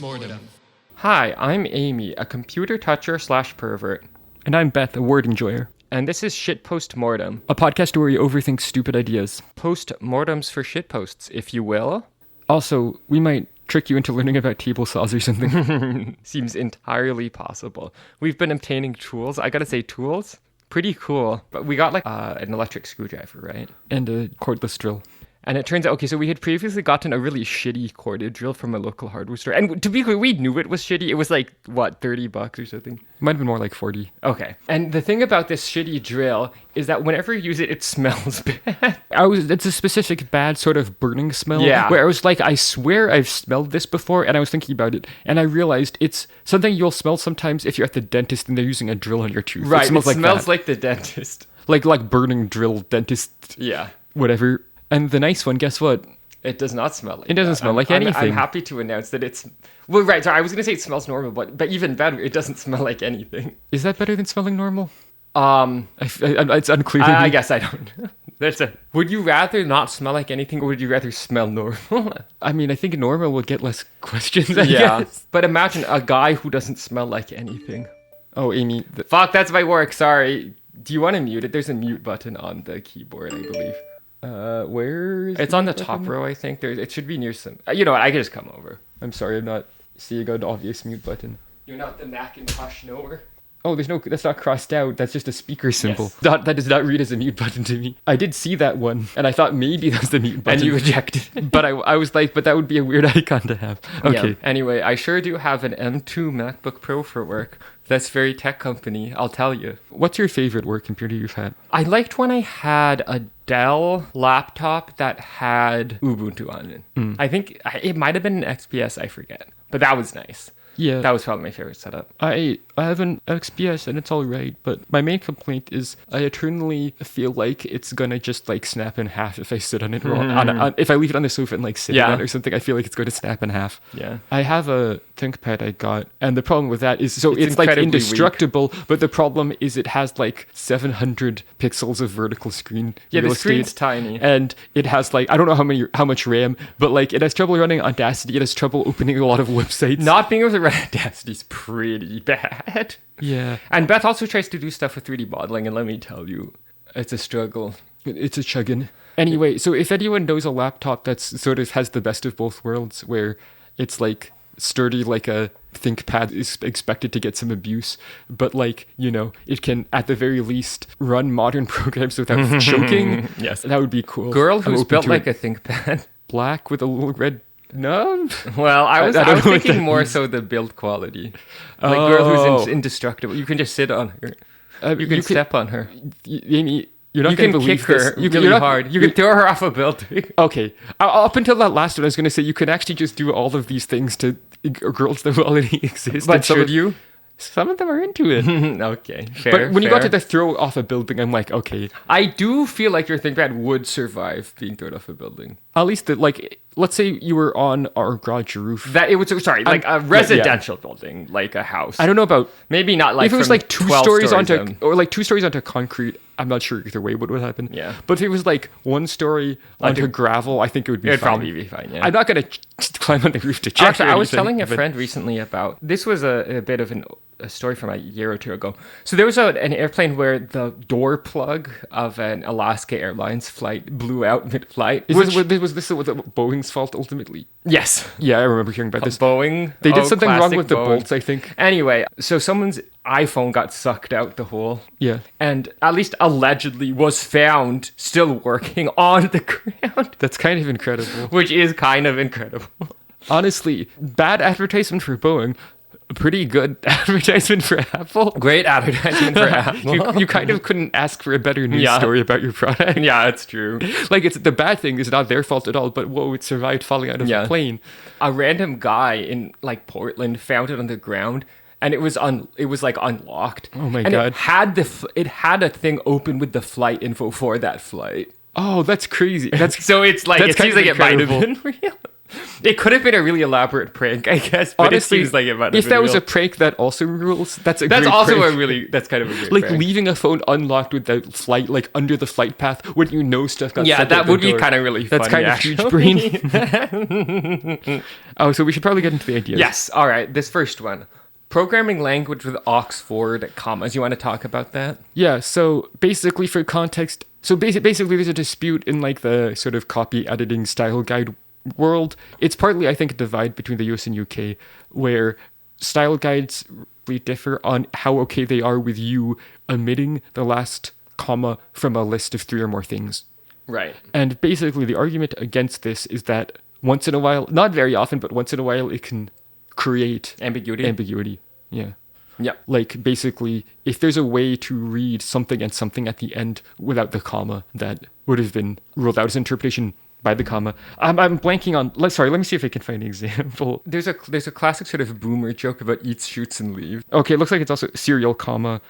Postmortem. Hi, I'm Amy, a computer toucher / pervert. And I'm Beth, a word enjoyer. And this is Shit Postmortem. A podcast where we overthink stupid ideas. Postmortems for shitposts, if you will. Also, we might trick you into learning about table saws or something. Seems entirely possible. We've been obtaining tools. I gotta say, tools? Pretty cool. But we got an electric screwdriver, right? And a cordless drill. And it turns out, okay, so we had previously gotten a really shitty corded drill from a local hardware store. And to be clear, we knew it was shitty. It was like, what, $30 or something? Might have been more like 40. Okay. And the thing about this shitty drill is that whenever you use it, it smells bad. It's a specific bad sort of burning smell. Yeah. Where I was like, I swear I've smelled this before. And I was thinking about it. And I realized it's something you'll smell sometimes if you're at the dentist and they're using a drill on your tooth. Right. It smells like the dentist. Like burning drill dentist. Yeah. Whatever. And the nice one, guess what? It does not smell like It doesn't smell like anything. I'm happy to announce that it's... Well, right, sorry, I was going to say it smells normal, but even better, it doesn't smell like anything. Is that better than smelling normal? It's unclear. I guess I don't know. Would you rather not smell like anything, or would you rather smell normal? I mean, I think normal will get less questions, I guess. But imagine a guy who doesn't smell like anything. Oh, Amy. Fuck, that's my work, sorry. Do you want to mute it? There's a mute button on the keyboard, I believe. Where is it's on the top row, I think. It should be near some... You know what? I can just come over. I'm sorry, I'm not seeing an obvious mute button. You're not the Macintosh knower? Oh, that's not crossed out. That's just a speaker symbol. Yes. That does not read as a mute button to me. I did see that one, and I thought maybe that was the mute button. And you rejected it. But I was like, but that would be a weird icon to have. Okay. Yeah. Anyway, I sure do have an M2 MacBook Pro for work. That's very tech company, I'll tell you. What's your favorite work computer you've had? I liked when I had a Dell laptop that had Ubuntu on it. I think it might have been an XPS, I forget. But that was nice. Yeah. That was probably my favorite setup. I have an XPS and it's all right, but my main complaint is I eternally feel like it's gonna just like snap in half if I sit on it. If I leave it on the sofa and like sit on it or something, I feel like it's going to snap in half. Yeah. I have a ThinkPad I got, and the problem with that is it's like indestructible, but the problem is it has like 700 pixels of vertical screen. Yeah, real the screen's estate, tiny. and it has like I don't know how much RAM, but like it has trouble running Audacity. It has trouble opening a lot of websites. Not being able to run Audacity's pretty bad. Yeah. And Beth also tries to do stuff with 3D modeling, and let me tell you, it's a struggle. It's a chuggin'. Anyway, so if anyone knows a laptop that's sort of has the best of both worlds, where it's like sturdy like a ThinkPad is expected to get some abuse, but like, you know, it can at the very least run modern programs without choking. Yes. That would be cool. Girl who's built like a ThinkPad. Black with a little red... No? Well, I was thinking more so the build quality. Like girl who's indestructible. You can just sit on her. You can step on her. Amy, you're not going to to kick her this. really hard. You can throw her off a building. Okay. Up until that last one, I was going to say you can actually just do all of these things to girls that already exist. But should you? Some of them are into it. Okay, fair. But when you got to the throw off a building, I'm like, okay. I do feel like your ThinkPad would survive being thrown off a building. At least, let's say you were on our garage roof. Like a residential building, like a house. I don't know about... Maybe not like if it was like 2 stories onto concrete, I'm not sure either way what would happen. Yeah. But if it was like 1 story onto gravel, I think it would be fine. It'd probably be fine, yeah. I'm not going to climb on the roof to check. Actually, I was telling a friend recently about... This was a bit of a story from a year or two ago. So there was an airplane where the door plug of an Alaska Airlines flight blew out mid-flight. Was this Boeing's fault ultimately? Yes. Yeah, I remember hearing about this. Boeing. They did something wrong with the Boeing. bolts, I think. Anyway, so someone's iPhone got sucked out the hole. Yeah. And at least allegedly was found still working on the ground. That's kind of incredible. Which is kind of incredible. Honestly, bad advertisement for Boeing. Pretty good advertisement for Apple. Great advertisement for Apple. You kind of couldn't ask for a better news story about your product. Yeah, it's true. Like, it's the bad thing is not their fault at all, but whoa, it survived falling out of a plane. A random guy in like Portland found it on the ground, and it was like unlocked. Oh my god! It had a thing open with the flight info for that flight. Oh, that's crazy. So it's like it seems like it might have been real. It could have been a really elaborate prank, I guess, but Honestly, it seems like it might have if been that was a real. prank that also rules, that's That's great also prank. that's kind of a great Like prank. leaving a phone unlocked without flight, like under the flight path, when you know stuff got Yeah, sent that out the would be door. kind of really That's funny, kind of huge brain. Oh, so we should probably get into the ideas. Yes, all right, this first one. Programming language with Oxford commas. You want to talk about that? Yeah, so basically for context, basically there's a dispute in like the sort of copy editing style guide world. It's partly, I think, a divide between the US and UK, where style guides really differ on how okay they are with you omitting the last comma from a list of 3 or more things. Right. And basically the argument against this is that once in a while, not very often, but once in a while, it can create Ambiguity. Yeah. Yep. Like basically, if there's a way to read something and something at the end without the comma, that would have been ruled out as interpretation by the comma. I'm blanking on. Sorry, let me see if I can find an example. There's a classic sort of boomer joke about eats, shoots, and leaves. Okay, it looks like it's also serial comma.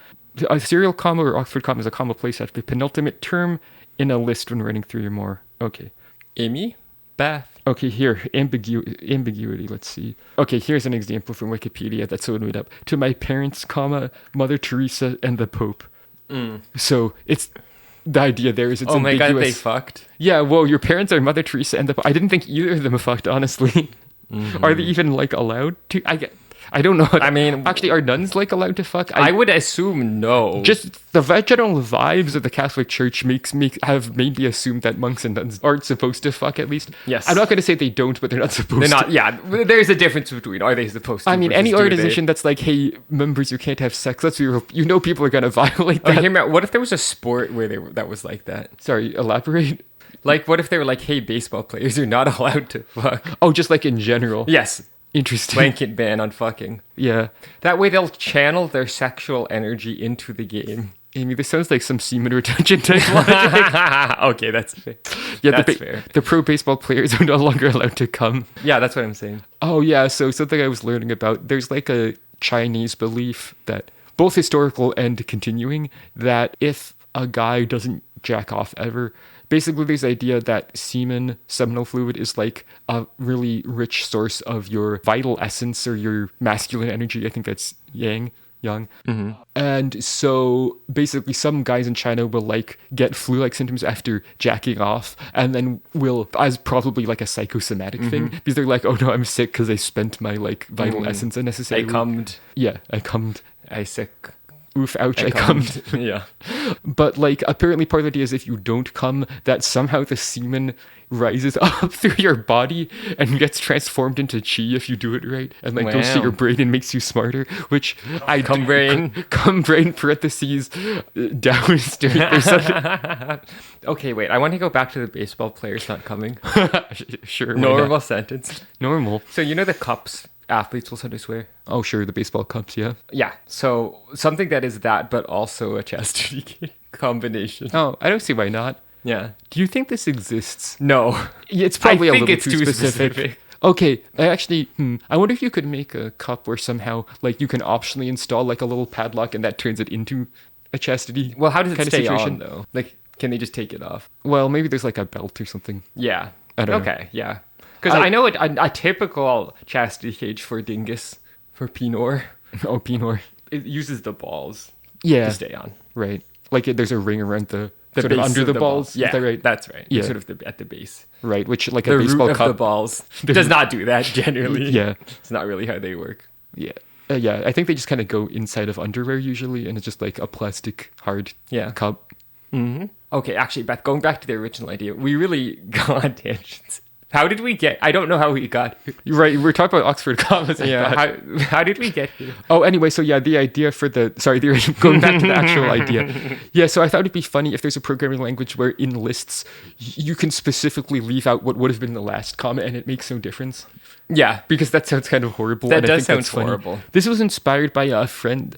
A serial comma or Oxford comma is a comma placed after the penultimate term in a list when writing 3 or more. Okay. Amy, Beth. Okay, here, ambiguity, let's see. Okay, here's an example from Wikipedia that's so made up. To my parents, comma, Mother Teresa and the Pope. So it's, the idea there is it's Oh my ambiguous. god, they fucked. Yeah, well, your parents are Mother Teresa and the Pope. I didn't think either of them fucked, honestly. Are they even, like, allowed to? I don't know. I mean, actually, are nuns, like, allowed to fuck? I would assume no. Just the general vibes of the Catholic Church have made me assume that monks and nuns aren't supposed to fuck, at least. Yes. I'm not going to say they don't, but they're not supposed They're to. not. Yeah, there's a difference between are they supposed to? I mean, versus any do they? organization that's like, hey, members, you can't have sex, let's be real, you know people are going to violate Okay, that. hear me out. What if there was a sport where that was like that? Sorry, elaborate. Like, what if they were like, hey, baseball players are not allowed to fuck? Oh, just like in general. Yes. Interesting. Blanket ban on fucking. Yeah. That way they'll channel their sexual energy into the game. Amy, this sounds like some semen retention type logic. Okay, that's fair. Yeah, That's fair. the pro baseball players are no longer allowed to come. Yeah, that's what I'm saying. Oh, yeah, so something I was learning about, there's like a Chinese belief that, both historical and continuing, that if a guy doesn't jack off ever, basically there's the idea that semen, seminal fluid, is like a really rich source of your vital essence or your masculine energy. I think that's yang. And so basically some guys in China will like get flu-like symptoms after jacking off and then will, as probably like a psychosomatic thing, because they're like, oh no, I'm sick because I spent my like vital essence unnecessarily. I cummed. Yeah, I cummed. I sick. Oof, ouch, I cummed. Yeah. But like apparently part of the idea is if you don't cum, that somehow the semen rises up through your body and gets transformed into chi if you do it right, and like goes to Wow. your brain and makes you smarter, which I Cum brain. cum brain parentheses downstairs. There's something. Okay, wait. I want to go back to the baseball players not coming. Sure, why not? Normal sentence. Normal. So you know the cups athletes will sometimes wear? Oh sure, the baseball cups, yeah. Yeah. So something that is that, but also a chastity combination. Oh, I don't see why not. Yeah. Do you think this exists? No. Yeah, it's probably I a think little it's too too specific. specific. Okay, I wonder if you could make a cup where somehow, like, you can optionally install, like, a little padlock and that turns it into a chastity. Well, how does it kind of stay situation. on though? Like, can they just take it off? Well, maybe there's, like, a belt or something. Yeah. I don't know. Okay. Yeah. Because I know a typical chastity cage for dingus, for Pinot, Oh, Pinot. it uses the balls Yeah, to stay on. right. Like, there's a ring around the sort of base under of the balls. Yeah, Is that right? that's right. Yeah. Sort of at the base. Right, which, like, a The baseball root of cup. the balls does not do that generally. Yeah. It's not really how they work. Yeah. Yeah, I think they just kind of go inside of underwear usually, and it's just, like, a plastic hard Yeah. cup. Okay, actually, Beth, going back to the original idea, we really got on tangents. How did we get? I don't know how we got here. You're right, we're talking about Oxford commas. I Yeah, thought. how did we get here? Oh, anyway, so yeah, the idea for going back to the actual idea. Yeah, so I thought it'd be funny if there's a programming language where in lists you can specifically leave out what would have been the last comma and it makes no difference. Yeah, Because that sounds kind of horrible. That and I does think sound that's funny. horrible. This was inspired by a friend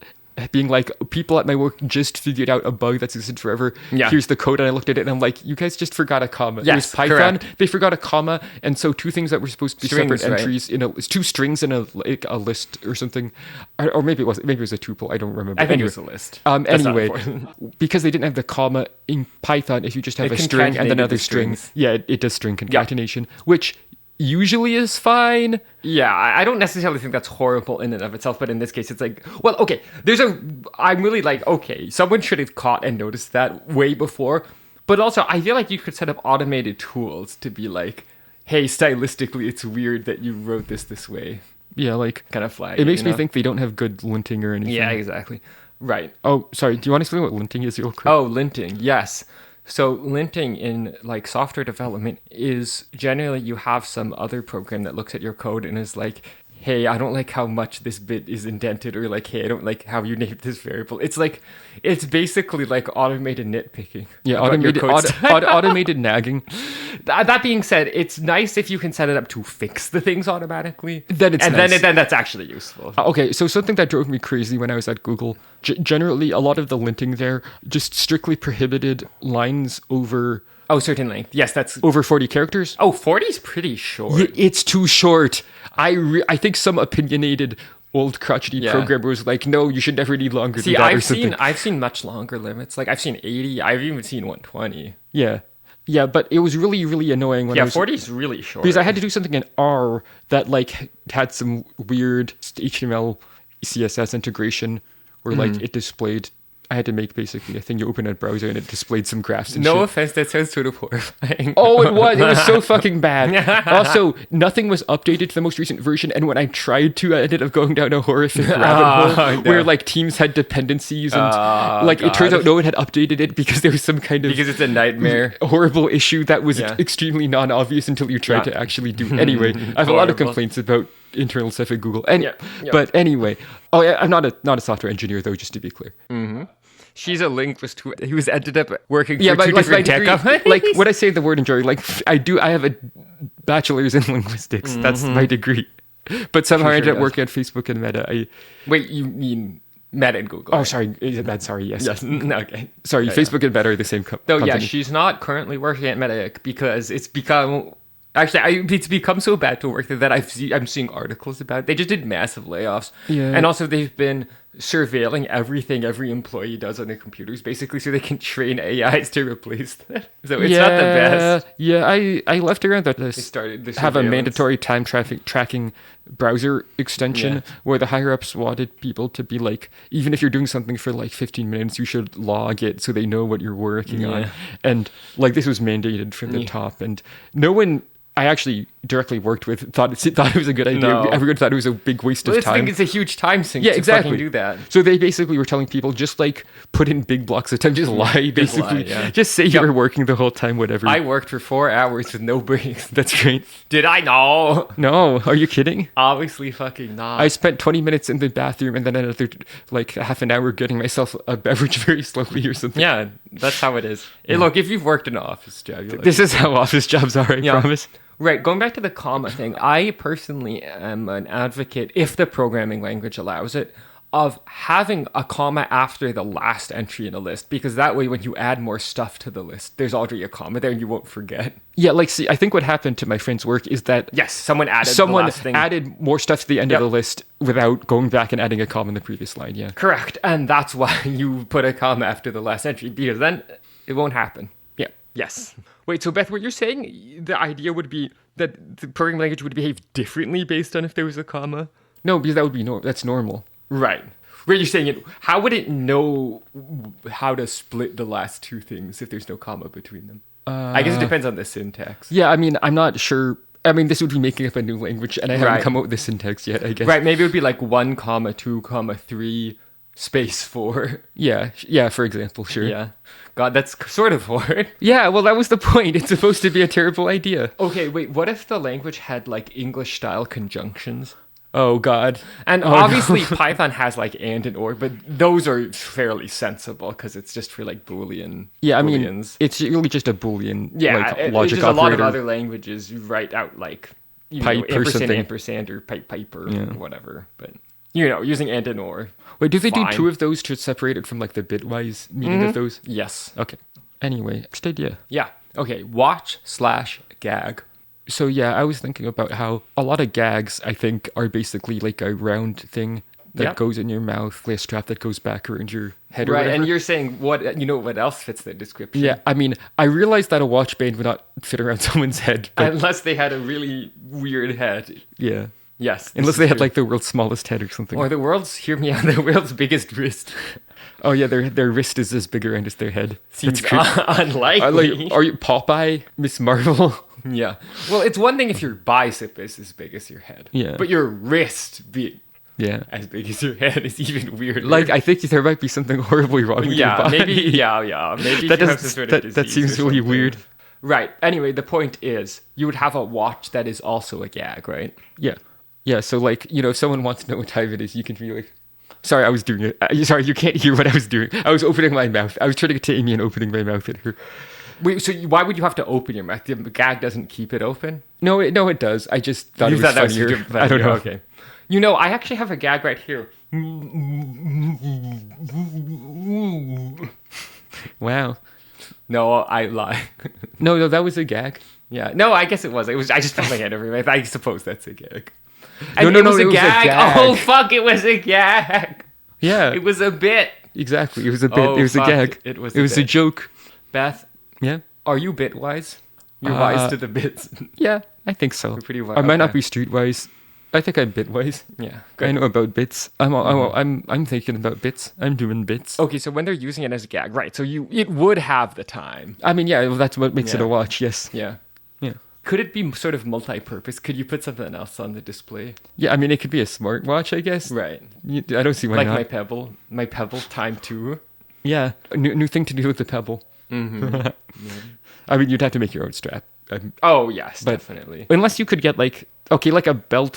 being like, people at my work just figured out a bug that's existed forever. Yeah. Here's the code. And I looked at it and I'm like, you guys just forgot a comma. Yes, it was Python. correct. They forgot a comma. And so two things that were supposed to be Strings, separate right? entries it's two strings in a list or something. Or maybe it was a tuple. I don't remember. I think Anyway. it was a list. That's not Anyway, important. because they didn't have the comma in Python, if you just have It a string and concatenated another the string, strings. yeah, it does string concatenation, which usually is fine. Yeah, I don't necessarily think that's horrible in and of itself, but in this case, it's like, well, okay, I'm really like, okay, someone should have caught and noticed that way before, but also I feel like you could set up automated tools to be like, hey, stylistically, it's weird that you wrote this way. Yeah, like Kind of flag. it makes me think they don't have good linting or anything. Yeah, exactly. Right. Oh, sorry. Do you want to explain what linting is real quick? Oh, linting, yes. So linting in like software development is generally you have some other program that looks at your code and is like, hey, I don't like how much this bit is indented, or like, hey, I don't like how you named this variable. It's basically like automated nitpicking. Yeah, about your code automated nagging. That being said, it's nice if you can set it up to fix the things automatically. Then it's nice. then that's actually useful. Okay, so something that drove me crazy when I was at Google, generally a lot of the linting there just strictly prohibited lines over Oh, certainly. Yes, that's... over 40 characters. Oh, 40 is pretty short. Yeah, it's too short. I think some opinionated old crotchety programmer was like, no, you should never need longer than that or something. I've seen much longer limits. Like, I've seen 80. I've even seen 120. Yeah. Yeah, but it was really, really annoying when I was... 40 is really short. Because I had to do something in R that, like, had some weird HTML CSS integration where, like, it displayed... I had to make basically a thing you open a browser and it displayed some graphs and no shit. offense, that sounds sort of horrifying. Oh, it was. It was so fucking bad. Also, nothing was updated to the most recent version, and when I tried to, I ended up going down a horrific rabbit hole where like teams had dependencies and it turns out no one had updated it because there was some kind of because it's a nightmare, horrible issue that was extremely non-obvious until you tried to actually do it. Anyway, I have a lot of complaints about internal stuff at Google. But anyway, I'm not a software engineer though, just to be clear. Mm-hmm. She's a linguist who's ended up working for but two different tech companies. Like when I say the word enjoy, like I have a bachelor's in linguistics. Mm-hmm. That's my degree. But somehow I ended up working at Facebook and Meta. Wait, you mean Meta and Google? Oh, right? Sorry. Sorry, yes. Yes. Okay. Sorry, Facebook and Meta are the same company. No, yeah, she's not currently working at Meta because it's become... Actually, it's become so bad to work there that I'm seeing articles about it. They just did massive layoffs. Yeah. And also they've been surveilling everything every employee does on their computers, basically, so they can train AIs to replace them. So it's not the best. Yeah, I left around that they started the have a mandatory time tracking browser extension where the higher-ups wanted people to be like, even if you're doing something for like 15 minutes, you should log it so they know what you're working on. And like this was mandated from the top, and no one I actually directly worked with thought it was a good idea. No. Everyone thought it was a big waste of time. I think it's a huge time sink. Yeah, to exactly. Fucking do that. So they basically were telling people just like put in big blocks of time, just lie basically, just say you were working the whole time, whatever. I worked for 4 hours with no breaks. That's great. Did I? No. No. Are you kidding? Obviously, fucking not. I spent 20 minutes in the bathroom and then another like half an hour getting myself a beverage very slowly or something. Yeah, that's how it is. Yeah. Look, if you've worked in an office job, this is how office jobs are. I promise. Right, going back to the comma thing, I personally am an advocate, if the programming language allows it, of having a comma after the last entry in a list, because that way when you add more stuff to the list, there's already a comma there and you won't forget. Yeah, like, see, I think what happened to my friend's work is that... Yes, someone added more stuff to the end of the list without going back and adding a comma in the previous line, Correct, and that's why you put a comma after the last entry, because then it won't happen. Yeah. Yes. Wait, so Beth, what you're saying, the idea would be that the programming language would behave differently based on if there was a comma? No, because that would be that's normal. Right. Where you're saying how would it know how to split the last two things if there's no comma between them? I guess it depends on the syntax. Yeah, I mean, I'm not sure. I mean, this would be making up a new language, and I haven't come up with the syntax yet, I guess. Right, maybe it would be like 1, 2, 3, space 4. Yeah, for example, sure. Yeah. God, that's sort of hard. Yeah, well, that was the point. It's supposed to be a terrible idea. Okay, wait, what if the language had like English-style conjunctions? Oh, God. And obviously Python has like and or, but those are fairly sensible because it's just for like Boolean. Yeah, I Booleans. mean, it's really just a Boolean there's logic operator. a lot of other languages you write out like pipe or something. Ampersand or pipe or whatever. But, using and or. Wait, do they do two of those to separate it from like the bitwise meaning of those? Yes. Okay. Anyway, next idea. Yeah. Okay, watch/gag. So yeah, I was thinking about how a lot of gags, I think, are basically like a round thing that Yep. goes in your mouth, like a strap that goes back around your head or Right, whatever. and you're saying what else fits the description? Yeah, I mean, I realized that a watch band would not fit around someone's head, but Unless they had a really weird head. yeah. Yes. this Unless is they had true. like the world's smallest head or something. Or hear me out, the world's biggest wrist. Oh yeah, their wrist is as big around as their head. Seems That's creepy. unlikely. Are you Popeye, Miss Marvel? Yeah. Well, it's one thing if your bicep is as big as your head. Yeah. But your wrist being Yeah. as big as your head is even weirder. Like, I think there might be something horribly wrong with your yeah, body. maybe. Yeah. Maybe That you have does some sort of that disease seems or really something. weird. Right. Anyway, the point is, you would have a watch that is also a gag, right? Yeah. Yeah, so like, if someone wants to know what time it is, you can be like, sorry, I was doing it. Sorry, you can't hear what I was doing. I was opening my mouth. I was trying to get to Amy and opening my mouth at her. Wait, so why would you have to open your mouth? The gag doesn't keep it open? No, it does. I just thought You it was thought that was funnier. stupid. I don't know. Okay. I actually have a gag right here. Wow. No, I lie. No, that was a gag. Yeah. No, I guess it was. I just put my hand everywhere. I suppose that's a gag. No, And no, it was no, a it was a gag. gag. Oh fuck! It was a gag. Yeah, It was a bit. exactly. It was a bit. Oh, it was fuck. a gag. It was It a was a bit. joke. Beth, Yeah. are you bitwise? You're wise Uh, to the bits. Yeah, I think so. Pretty wise. I might not Okay. be streetwise. I think I'm bitwise. Yeah. I know about bits. I'm thinking about bits. I'm doing bits. Okay, so when they're using it as a gag, right? So it would have the time. I mean, yeah, well, that's what makes it Yeah. a watch. Yes. Yeah. Yeah. Could it be sort of multi-purpose? Could you put something else on the display? Yeah. I mean, it could be a smartwatch, I guess. Right. I don't see why Like not. my Pebble time 2. Yeah. A new thing to do with the Pebble. Mm-hmm. I mean, you'd have to make your own strap. Oh yes, But- definitely. Unless you could get like a belt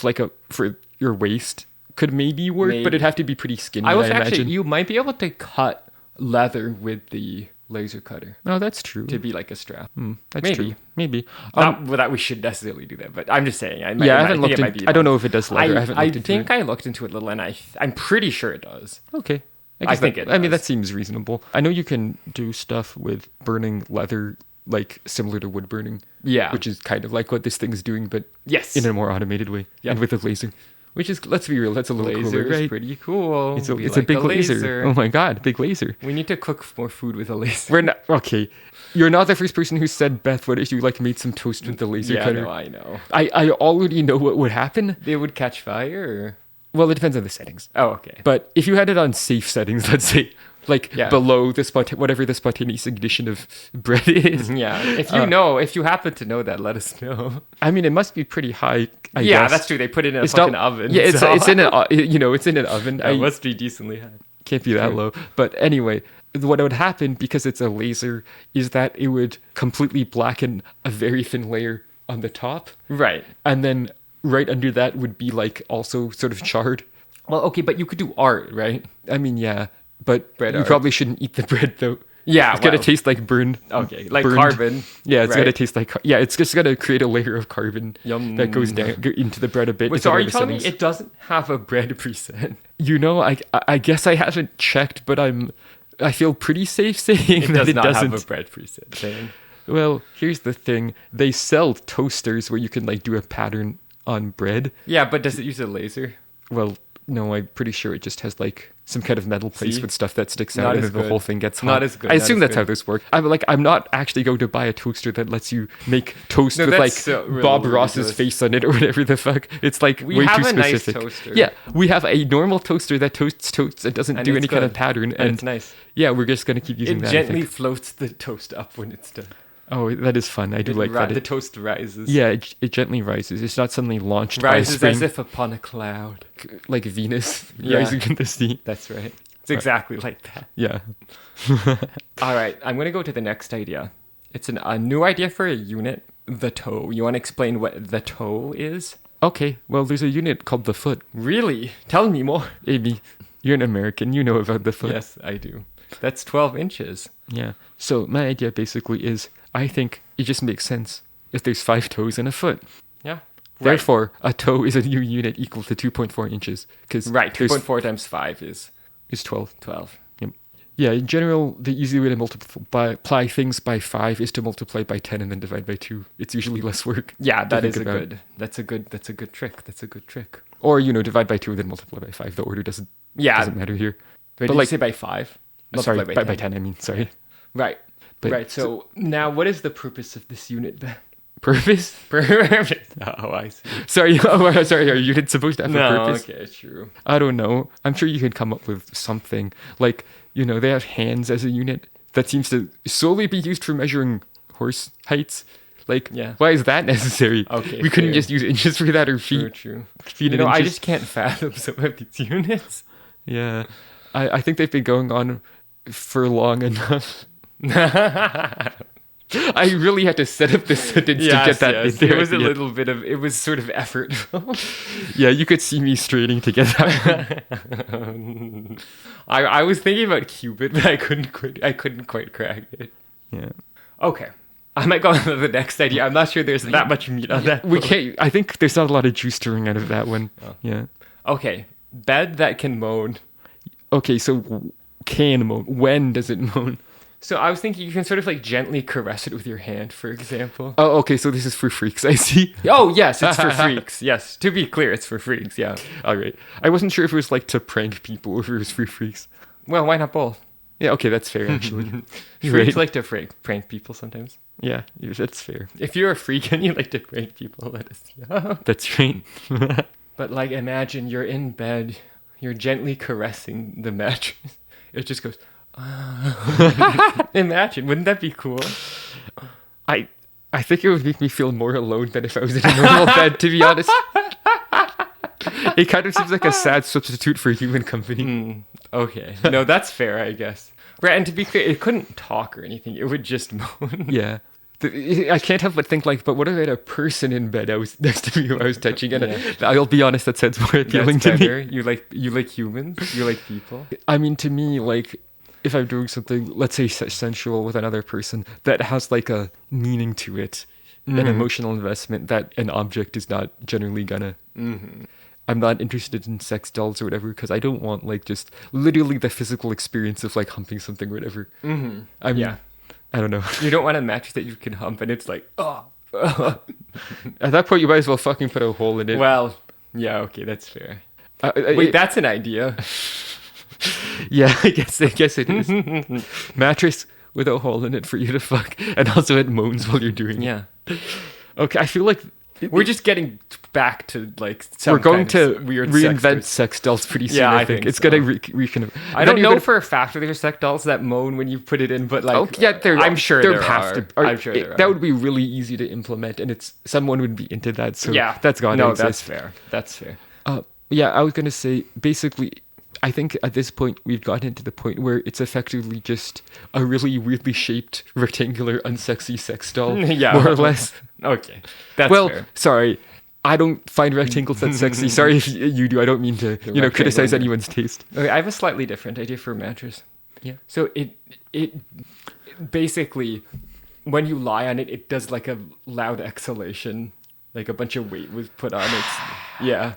for your waist could maybe work, Maybe. but it'd have to be pretty skinny. I was imagine. actually you might be able to cut leather with the laser cutter No, that's true. to be like a strap. That's maybe. true. Maybe. Not that we should necessarily do that, but I'm just saying. Yeah, I haven't looked into. I don't know if it does leather. I haven't looked into think it. I looked into it a little, and I'm pretty sure it does. Okay. I guess think that- it I mean, does. that seems reasonable. I know you can do stuff with burning leather, like similar to wood burning. Yeah. Which is kind of like what this thing is doing, but Yes. in a more automated way. Yeah. And with a laser. Which is, let's be real, that's a little Laser cooler, is right? pretty cool. It's a We like big laser. Oh my god, big laser. We need to cook more food with a laser. We're not okay. You're not the first person who said, Beth, what if you like made some toast with the laser Yeah, cutter? no, I know. I already know what would happen. They would catch fire. Or... Well, it depends on the settings. Oh, okay. But if you had it on safe settings, let's say, like Yeah. below the whatever the spontaneous ignition of bread is. Yeah, if you happen to know that, let us know. I mean, it must be pretty high. I Yeah, guess. that's true. They put it in a It's fucking not, oven. Yeah, so it's in an it's in an oven. it I must be decently high. can't be that low. But anyway, what would happen because it's a laser is that it would completely blacken a very thin layer on the top, Right. and then right under that would be like also sort of charred. Well, okay, but you could do art, right? I mean, yeah, but Bread you art. probably shouldn't eat the bread though. Yeah, It's gonna well, taste like burned. Okay, like burned. carbon. Yeah, it's right? gonna taste like yeah. It's just gonna create a layer of carbon Yum. that goes down into the bread a bit. Wait, so are you depending on telling the me it doesn't have a bread preset? You know, I guess I haven't checked, but I feel pretty safe saying It that does it not doesn't. have a bread preset thing. Well, here's the thing: they sell toasters where you can like do a pattern on bread. Yeah, but does it use a laser? Well, no, I'm pretty sure it just has like some kind of metal place See? with stuff that sticks Not out, and as then the good. whole thing gets hot. Not as good, I not assume as that's good. how this works. I'm not actually going to buy a toaster that lets you make toast No, with that's like so really Bob Ross's ridiculous. face on it or whatever the fuck. It's like We way have too a nice specific. toaster. Yeah, we have a normal toaster that toasts and doesn't And do it's any kind of good. pattern, And it's nice. yeah, we're just gonna keep using It that. I gently think. floats the toast up when it's done. Oh, that is fun. I do like that. The toast rises. Yeah, it gently rises. It's not suddenly launched Rises by a as spring if upon a cloud. like Venus Yeah. rising in the sea. That's right. It's exactly like that. Yeah. All right, I'm going to go to the next idea. It's a new idea for a unit, the toe. You want to explain what the toe is? Okay, well, there's a unit called the foot. Really? Tell me more. Amy, you're an American. You know about the foot. Yes, I do. That's 12 inches. Yeah. So my idea basically is I think it just makes sense if there's 5 toes in a foot. Yeah. Therefore, a toe is a new unit equal to 2.4 inches. Because Right, 2.4 times 5 is 12. 12. Yep. Yeah, in general, the easy way to multiply things by 5 is to multiply by 10 and then divide by 2. It's usually less work. Yeah, to that is think about. that's a good trick. That's a good trick. Or, divide by 2 and then multiply by 5. The order doesn't matter here. But did you say by 5? Sorry, Multiply by 10, I mean, sorry. Right. But- right. So now what is the purpose of this unit, Ben? Purpose? Purpose. Oh, I see. Sorry, sorry, are you supposed to have a purpose? Okay, true. I don't know. I'm sure you could come up with something. Like, they have hands as a unit that seems to solely be used for measuring horse heights. Like, Yeah. why is that necessary? Okay, we couldn't fair. just use inches for that or feet. True. Feet and I inches. just can't fathom some of these units. Yeah. I think they've been going on for long enough. I really had to set up this sentence to get that in there. It was it was sort of effortful. Yeah, you could see me straining to get that. I was thinking about Cupid, but I couldn't quite crack it. Yeah. Okay. I might go on to the next idea. I'm not sure there's that much meat on that. We can't. I think there's not a lot of juice to wring out of that one. Oh. Yeah. Okay. Bed that can moan. Okay, so can moan. When does it moan? So I was thinking you can sort of like gently caress it with your hand, for example. Oh, okay, so this is for freaks, I see. Oh, yes, it's for freaks. Yes, to be clear, it's for freaks, yeah. All right. I wasn't sure if it was like to prank people or if it was for freaks. Well, why not both? Yeah, okay, that's fair, actually. Freaks Right. like to prank people sometimes. Yeah, that's fair. If you're a freak and you like to prank people, let us know. That's right. But like, imagine you're in bed, you're gently caressing the mattress. It just goes, imagine, wouldn't that be cool? I think it would make me feel more alone than if I was in a normal bed, to be honest. It kind of seems like a sad substitute for human company. Okay. No, that's fair, I guess. Right, and to be clear, it couldn't talk or anything. It would just moan. Yeah. I can't help but think but what if I had a person in bed next to me who I was touching? And I'll be honest, that sounds more appealing to better. me. You like humans? You like people? I mean, to me, if I'm doing something, let's say sensual with another person, that has a meaning to it, an emotional investment that an object is not generally gonna. Mm-hmm. I'm not interested in sex dolls or whatever because I don't want just literally the physical experience of humping something or whatever. Mm-hmm. I don't know. You don't want a mattress that you can hump and it's like, oh. At that point, you might as well fucking put a hole in it. Well, yeah, okay, that's fair. Wait, that's an idea. Yeah, I guess it is. Mattress with a hole in it for you to fuck, and also it moans while you're doing it. Yeah. Okay, I feel like we're just getting back to some we're going kind of to weird reinvent sex dolls pretty soon. Yeah, I I think think it's so. gonna I don't know for a fact that there's sex dolls that moan when you put it in, but I'm sure there are. I'm sure there are. That would be really easy to implement, and someone would be into that. So yeah, that's gone. No, that's fair. That's fair. Yeah, I was gonna say basically. I think at this point we've gotten to the point where it's effectively just a really weirdly shaped rectangular unsexy sex doll, Yeah. more or less. Okay, that's Well, fair. sorry, I don't find rectangles that sexy. Sorry if you do. I don't mean to, criticize rectangle. anyone's taste. Okay, I have a slightly different idea for a mattress. Yeah. So it basically, when you lie on it, it does like a loud exhalation, like a bunch of weight was put on it. Yeah.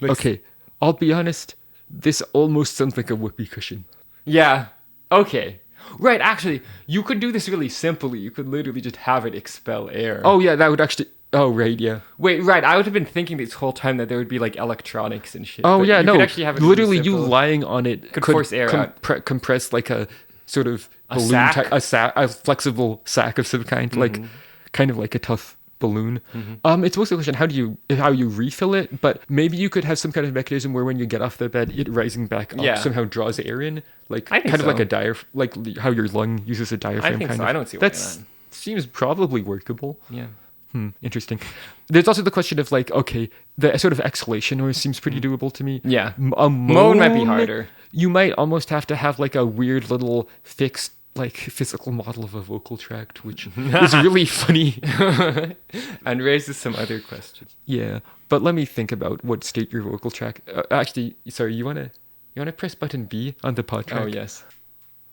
Okay, I'll be honest. This almost sounds like a whoopee cushion. Yeah. Okay. Right. Actually, you could do this really simply. You could literally just have it expel air. Oh yeah, that would actually. Oh right, yeah. Wait. Right. I would have been thinking this whole time that there would be like electronics and shit. Oh but yeah, you no. could actually have it Literally, really you simple. lying on it Could force air out. compress like a sort of A balloon sack? a flexible sack of some kind, kind of like a tough balloon. It's mostly a question how you refill it, but maybe you could have some kind of mechanism where when you get off the bed, it rising back up somehow draws air in, I think kind of so. like a like how your lung uses a diaphragm. I think kind so. of. I don't see why That not. seems probably workable. Yeah. Interesting. There's also the question of okay, the sort of exhalation noise seems pretty doable to me. Yeah. A Moan might be harder. You might almost have to have a weird little fixed physical model of a vocal tract, which is really funny. And raises some other questions. Yeah, but let me think about what state your vocal tract. Actually, sorry, you wanna press button B on the pod track? Oh yes.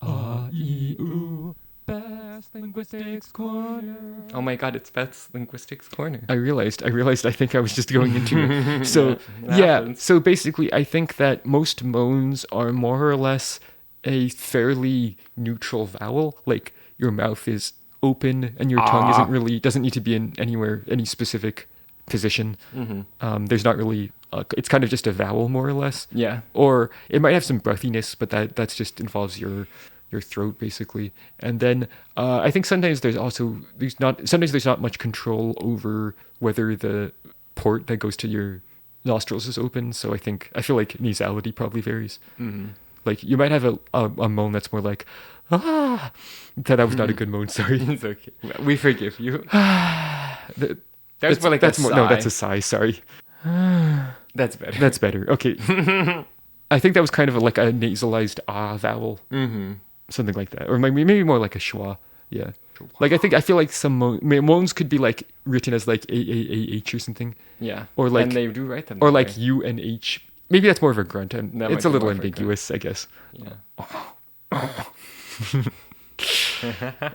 A, E, U, Beth's Linguistics Corner. Oh my god, it's Beth's Linguistics Corner. I realized I think I was just going into it. So, Happens. so basically, I think that most moans are more or less a fairly neutral vowel. Like, your mouth is open and your tongue doesn't need to be in any specific position. There's not really, it's kind of just a vowel, more or less. Yeah. Or it might have some breathiness, but that's just involves your throat, basically. And then I think sometimes there's not much control over whether the port that goes to your nostrils is open. So I feel like nasality probably varies. Like, you might have a moan that's more like, ah. That was not a good moan, sorry. It's okay. We forgive you. That's more like a sigh. No, that's a sigh, sorry. That's better. That's better. Okay. I think that was kind of like a nasalized vowel. Something like that. Or maybe more like a schwa. Yeah. Like, I feel like some moans could be like written as like A-A-A-H or something. Yeah. Or like, and they do write them. Or like U-N-H. Maybe that's more of a grunt. It's a little ambiguous, I guess. Yeah.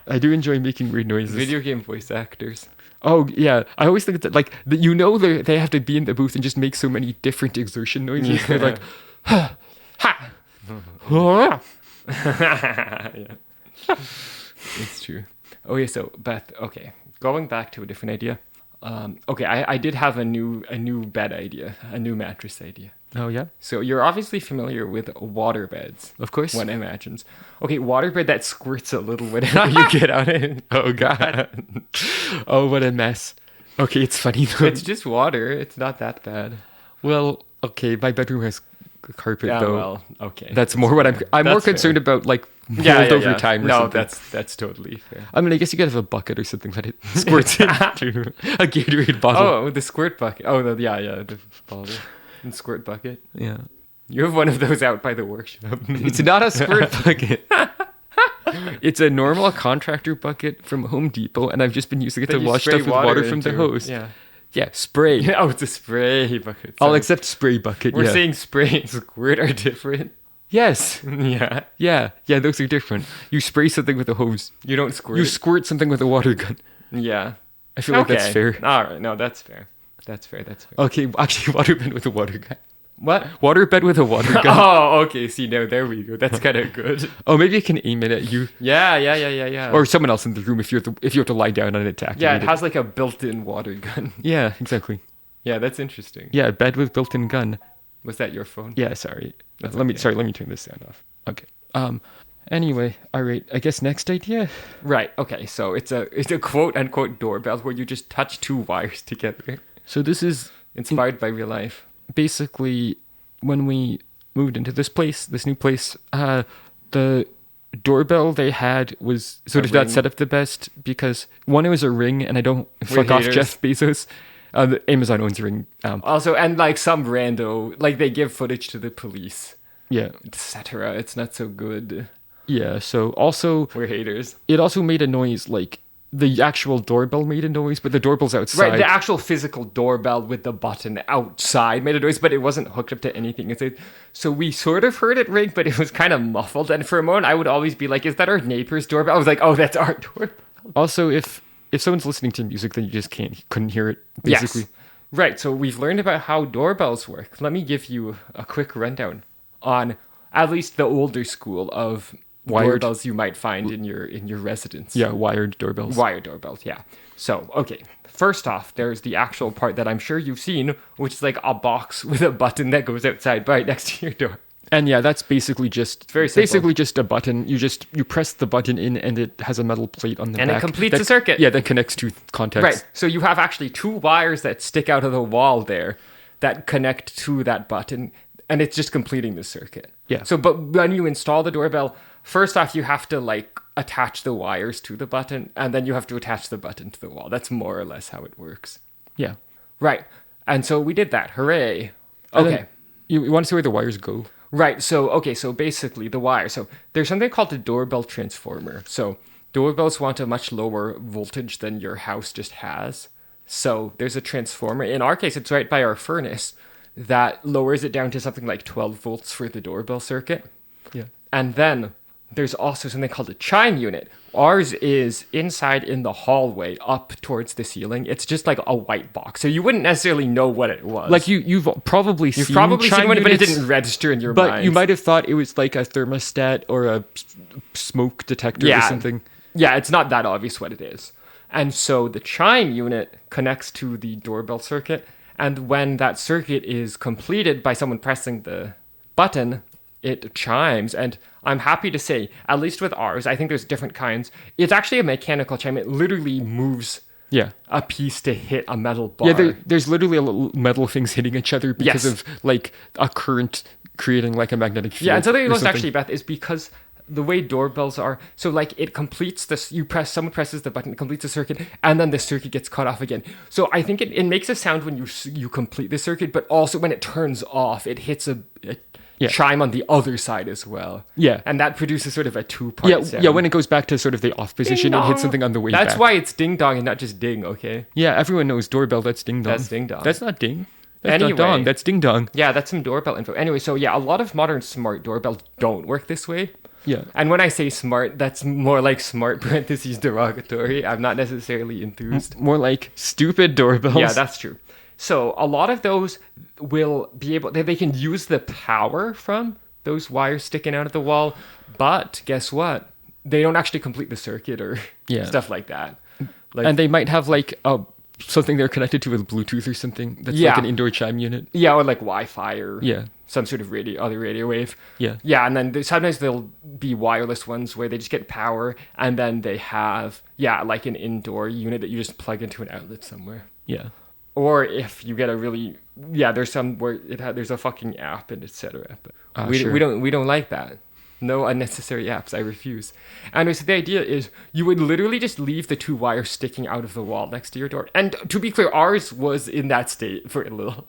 I do enjoy making weird noises. Video game voice actors. Oh, yeah. I always think that, like, they have to be in the booth and just make so many different exertion noises. Yeah. They're like, ha, ha, yeah. It's true. Okay, so Beth, okay. Going back to a different idea. Okay, I did have a new bed idea, a new mattress idea. Oh, yeah? So you're obviously familiar with water beds. Of course. One imagines. Okay, waterbed that squirts a little whenever you get out it. Oh, God. Oh, what a mess. Okay, it's funny though. It's just water. It's not that bad. Well, okay, my bedroom has carpet though. Well, okay. That's more what I'm more concerned about, like, mold over time or something. No, that's totally fair. I mean, I guess you could have a bucket or something that it squirts into. A Gatorade bottle. Oh, the squirt bucket. Oh, the bottle. And squirt bucket. Yeah. You have one of those out by the workshop. It's not a squirt bucket. It's a normal contractor bucket from Home Depot, and I've just been using it to wash stuff with water from the hose. Yeah. Yeah, spray. Oh, it's a spray bucket. I'll accept spray bucket. We're saying spray and squirt are different. Yes. Yeah. Yeah, those are different. You spray something with a hose. You don't squirt. You squirt something with a water gun. Yeah. I feel like that's fair. All right. No, that's fair. That's fair. Okay, actually, waterbed with a water gun. What? Waterbed with a water gun. Oh, okay. See, no, there we go. That's kind of good. Oh, maybe you can aim it at you. Yeah. Or someone else in the room if you have to lie down on it to activate it has like a built-in water gun. Yeah, exactly. Yeah, that's interesting. Yeah, bed with built-in gun. Was that your phone? Yeah, sorry. Let me turn this sound off. Okay. Anyway, all right. I guess next idea. Right. Okay. So it's a quote unquote doorbell where you just touch two wires together. So this is inspired by real life. Basically, when we moved into this new place, the doorbell they had was sort of not set up the best because one, it was a Ring, and I don't fuck off Jeff Bezos. Amazon owns Ring. Also, and like some rando, like they give footage to the police. Yeah. Etc. It's not so good. Yeah, so also... We're haters. It also made a noise, like, the actual doorbell made a noise, but the doorbell's outside. Right, the actual physical doorbell with the button outside made a noise, but it wasn't hooked up to anything. So we sort of heard it ring, but it was kind of muffled. And for a moment, I would always be like, is that our neighbor's doorbell? I was like, oh, that's our doorbell. Also, if someone's listening to music, then you just couldn't hear it, basically. Yes. Right, so we've learned about how doorbells work. Let me give you a quick rundown on at least the older school of doorbells you might find in your residence. Yeah, wired doorbells. Wired doorbells, yeah. So, okay. First off, there's the actual part that I'm sure you've seen, which is like a box with a button that goes outside right next to your door. And yeah, that's basically just very simple. Basically just a button. You press the button in, and it has a metal plate on the back. And it completes a circuit. Yeah, that connects to contacts. Right. So you have actually two wires that stick out of the wall there that connect to that button, and it's just completing the circuit. Yeah. So, but when you install the doorbell, first off, you have to like attach the wires to the button, and then you have to attach the button to the wall. That's more or less how it works. Yeah. Right. And so we did that. Hooray. Okay. You want to see where the wires go? Right. So basically the wire. So there's something called the doorbell transformer. So doorbells want a much lower voltage than your house just has. So there's a transformer. In our case, it's right by our furnace that lowers it down to something like 12 volts for the doorbell circuit. Yeah. And then there's also something called a chime unit. Ours is inside in the hallway up towards the ceiling. It's just like a white box. So you wouldn't necessarily know what it was. Like you've probably seen chime one, but it units, didn't register in your but mind. you might have thought it was like a thermostat or a smoke detector or something. Yeah, it's not that obvious what it is. And so the chime unit connects to the doorbell circuit. And when that circuit is completed by someone pressing the button, it chimes. And I'm happy to say, at least with ours, I think there's different kinds. It's actually a mechanical chime. It literally moves a piece to hit a metal bar. Yeah, there's literally a little metal things hitting each other because of like a current creating like a magnetic field. Yeah, and something else actually, Beth, is because the way doorbells are, so like it completes this, someone presses the button, it completes the circuit, and then the circuit gets cut off again. So I think it makes a sound when you complete the circuit, but also when it turns off, it hits a chime on the other side as well. Yeah. And that produces sort of a two-part sound. Yeah, when it goes back to sort of the off position, it hits something on the way back. That's why it's ding dong and not just ding, okay? Yeah, everyone knows doorbell, that's ding dong. That's ding dong. That's not ding. That's not dong, that's ding dong. Yeah, that's some doorbell info. Anyway, so yeah, a lot of modern smart doorbells don't work this way. Yeah. And when I say smart, that's more like smart parentheses derogatory. I'm not necessarily enthused. More like stupid doorbells. Yeah, that's true. So a lot of those will be able, they can use the power from those wires sticking out of the wall. But guess what? They don't actually complete the circuit or stuff like that. And they might have like something they're connected to with Bluetooth or something. That's like an indoor chime unit. Yeah, or like Wi-Fi or some sort of other radio wave. Yeah. Yeah, and then sometimes there'll be wireless ones where they just get power, and then they have, like an indoor unit that you just plug into an outlet somewhere. Yeah. Or if you get a really, there's some where there's a fucking app and etc. But we don't like that. No unnecessary apps. I refuse. Anyway, so the idea is you would literally just leave the two wires sticking out of the wall next to your door. And to be clear, ours was in that state for a little.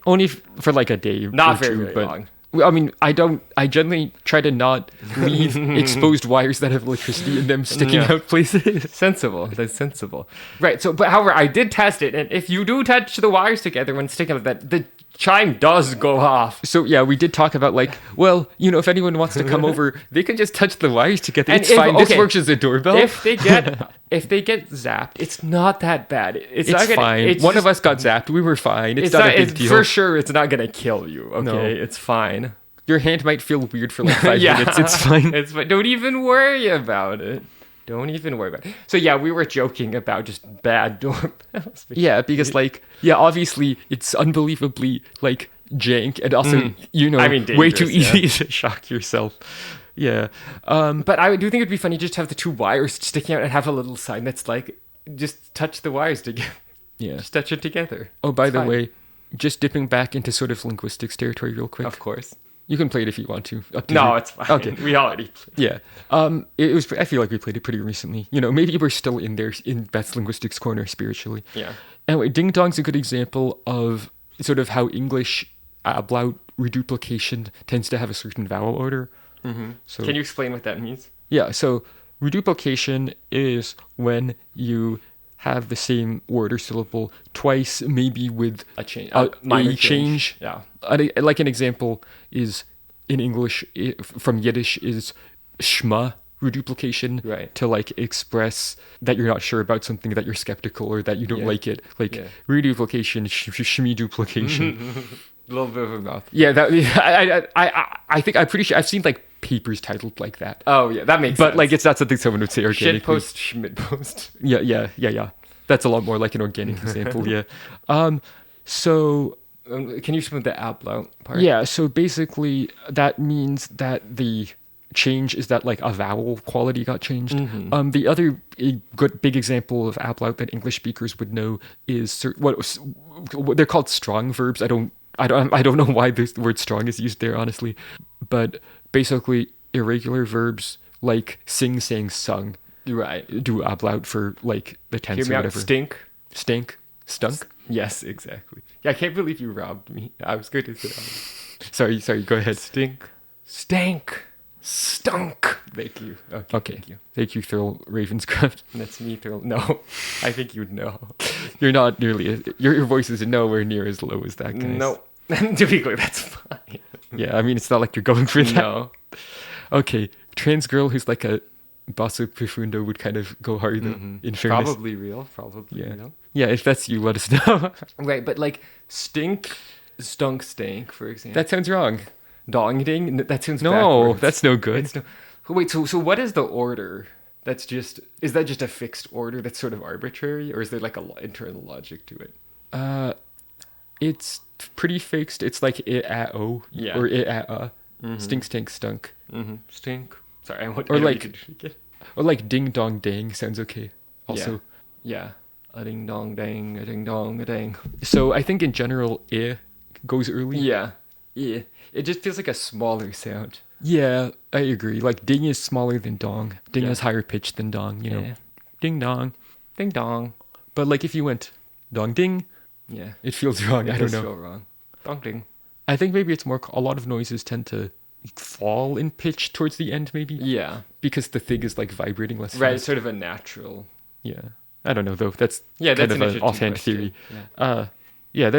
Only for like a day. Not very long. I mean, I generally try to not leave exposed wires that have electricity in them sticking out places. Sensible. That's sensible. Right. So, but however, I did test it. And if you do touch the wires together when sticking like that, the chime does go off. So yeah, we did talk about like, well, if anyone wants to come over, they can just touch the wires together. And it's fine. This works as a doorbell. If they get zapped, it's not that bad. It's not gonna, fine. One of us got zapped. We were fine. It's not a big deal. For sure, it's not gonna kill you. Okay, No. It's fine. Your hand might feel weird for like 5 minutes. It's fine. It's fine. Don't even worry about it. Don't even worry about it. So yeah, we were joking about just bad doorbells. Yeah, because obviously it's unbelievably like jank and also way too easy to shock yourself. Yeah. But I do think it'd be funny just to have the two wires sticking out and have a little sign that's like, just touch the wires together. Yeah. Just touch it together. Oh, by the way, just dipping back into sort of linguistics territory real quick. Of course. You can play it if you want to. It's fine. Okay. We already played. Yeah. It was. I feel like we played it pretty recently. Maybe we're still in there in Beth's linguistics corner spiritually. Yeah. Anyway, ding dong's a good example of sort of how English ablaut reduplication tends to have a certain vowel order. Mm-hmm. So, can you explain what that means? Yeah. So reduplication is when you have the same word or syllable twice, maybe with a change. A change. Yeah. Like an example is in English from Yiddish is shma reduplication, right, to like express that you're not sure about something, that you're skeptical or that you don't like it. Like reduplication, shmi duplication. A little bit of a mouth. Yeah, that I think I'm pretty sure I've seen like papers titled like that. Oh yeah, that makes sense. But like it's not something someone would say organically. Shit post, schmidt post. Yeah. That's a lot more like an organic example. Yeah. So can you explain the ablaut part? Yeah. So basically, that means that the change is that like a vowel quality got changed. Mm-hmm. The other good big example of ablaut that English speakers would know is what they're called strong verbs. I don't know why the word strong is used there, honestly, but basically irregular verbs like sing, sang, sung, right, do ablaut for like the tense or whatever. Stink, stunk. Yes, exactly. Yeah, I can't believe you robbed me. I was good to say. Sorry. Go ahead. Stink, stank, stunk. Thank you. Okay. Thank you, Thurl Ravenscraft. That's me, Thurl. No, I think you'd know. You're not nearly your voice is nowhere near as low as that guy's. No. To be clear, that's fine. Yeah, I mean, it's not like you're going for that. No. Okay, trans girl who's like a basso profundo would kind of go harder. In fairness, Probably real. Probably yeah, real. yeah. If that's you, let us know. Right, but like stink, stunk, stank, for example. That sounds wrong. Dong ding. That sounds No, backwards. that's no good. It's no, wait, so what is the order? That's just is that just a fixed order that's sort of arbitrary, or is there like a internal logic to it? It's pretty fixed. It's like it at o Yeah. or it at stink stink stunk Stink. Sorry, I want. Or I don't like- need to drink it. or like ding dong dang sounds okay. Also, Yeah. A ding dong dang, a ding dong a dang. so I think in general goes early. Yeah. Yeah. It just feels like a smaller sound. Yeah, I agree. Like ding is smaller than dong. Ding Yeah. is higher pitched than dong. You know, Yeah. ding dong. Ding dong. But like if you went dong ding, Yeah. it feels wrong. I don't does know. feel wrong. Dong ding. I think maybe it's more. A lot of noises tend to fall in pitch towards the end, maybe Yeah. because the thing is like vibrating less. Right. It's fast. sort of a natural. Yeah. I don't know though. That's Yeah, kind that's of an an interesting offhand question. theory. Yeah. Yeah,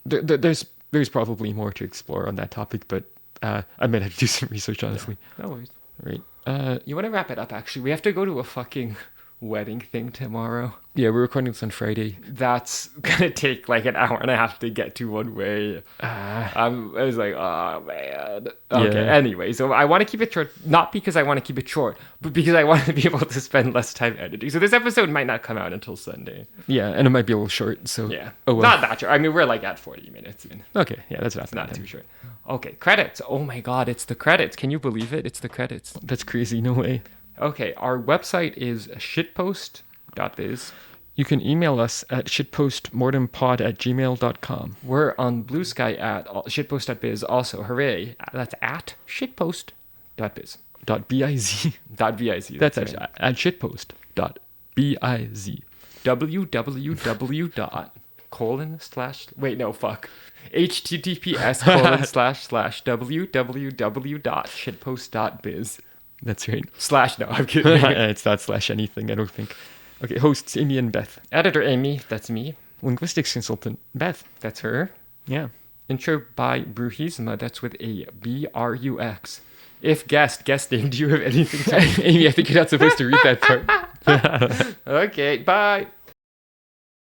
there's probably more to explore on that topic, but I might have to do some research honestly. No worries. Right. You want to wrap it up? Actually, we have to go to a fucking wedding thing tomorrow. Yeah, we're recording this on Friday. That's gonna take like an hour and a half to get to one way. I was like, oh man. Okay. Yeah. Anyway, so I want to keep it short, not because I want to keep it short, but because I want to be able to spend less time editing. So this episode might not come out until Sunday. Yeah, and it might be a little short. So Yeah. Oh well. Not that short. I mean, we're like at 40 minutes in. Okay. Yeah, that's It's not bad. too short. Okay, credits. Oh my god, it's the credits. Can you believe it? It's the credits. That's crazy. No way. Okay, our website is shitpost.biz. You can email us at shitpostmortempod@gmail.com. We're on Blue Sky at shitpost.biz also. Hooray. That's at shitpost.biz. .biz. .biz. That's actually at shitpost.biz. https://www.www.shitpost.biz. That's right. / no, I'm kidding. It's not slash anything, I don't think. Okay, hosts Amy and Beth. Editor Amy, that's me. Linguistics consultant Beth. That's her. Yeah. Intro by Bruhisma, that's with a BRUX. If guest name, do you have anything to Amy, I think you're not supposed to read that part. Okay, bye.